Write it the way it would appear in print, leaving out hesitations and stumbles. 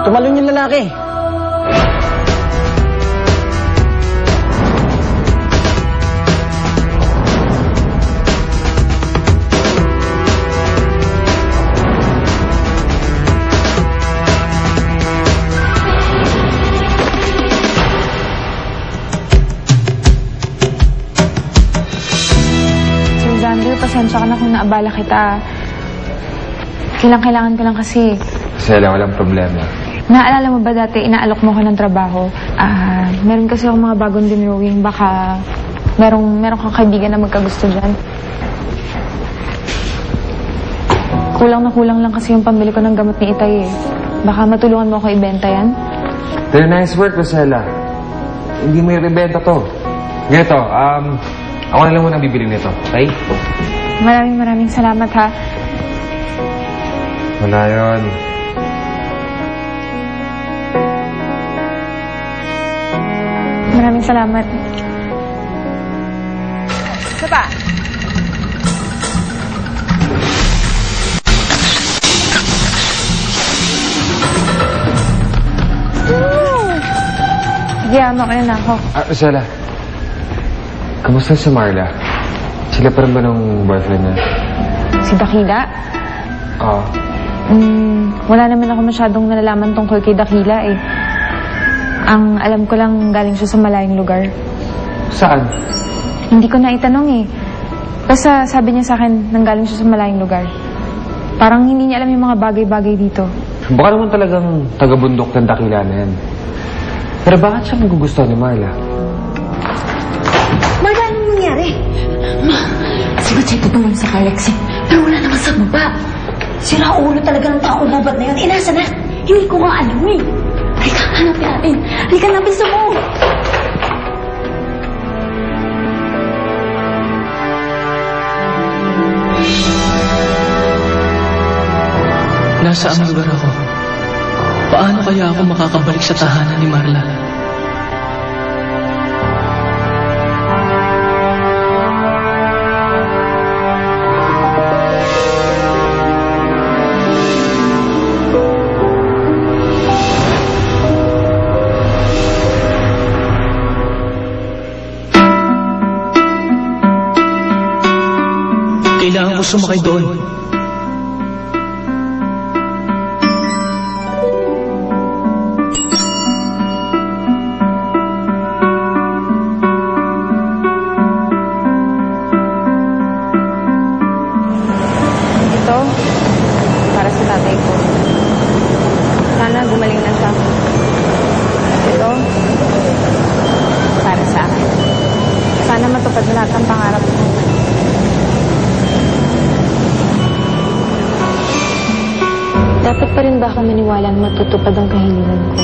Tumalon yung lalaki. Pasensya ka na kung naabala kita. Kailangan ko lang kasi. Sela, walang problema. Naalala mo ba dati, inaalok mo ko ng trabaho? Meron kasi akong mga bagong dinrowing. Baka meron kang kaibigan na magkagusto dyan. Kulang lang kasi yung pambili ko ng gamot ni Itay eh. Baka matulungan mo ako ibenta yan? Very nice work, Rosella. Hindi mo i-rebenta to. Ganito, ako na lang muna bibili nito, okay? Maraming salamat, ha? Wala yun. Maraming salamat. Isa pa? Sige, mauna na ako. Rosella. Kamusta si Marla? Sila pa rin ba ng boyfriend niya? Si Dakila? Oo. Wala naman ako masyadong nalalaman tungkol kay Dakila eh. Ang alam ko lang galing siya sa malayong lugar. Saan? Hindi ko na itanong eh. Basta sabi niya sa akin nanggaling siya sa malayong lugar. Parang hindi niya alam yung mga bagay-bagay dito. Baka naman talagang taga-bundok ng Dakila na yan. Pero bakit siya magugustuhan ni Marla? Marla, anong nangyari? Ma, si Machete tumulong sa Alex eh. Pero wala naman sa baba. Sira ulo talaga ng taong babad na yun. Nasa na? Hindi ko nga alam eh. Halika, hanapin natin. Halika, hanapin sa mo. Nasa ang lugar ako? Paano kaya ako makakabalik sa tahanan ni Marla? Kailangan ko sumakay doon. Ito, para sa tatay ko. Sana gumaling na siya. Ito, para sa akin. Sana matupad na lahat ng pangarap ko. Dapat pa rin ba ako maniwala na matutupad ang kahilingan ko?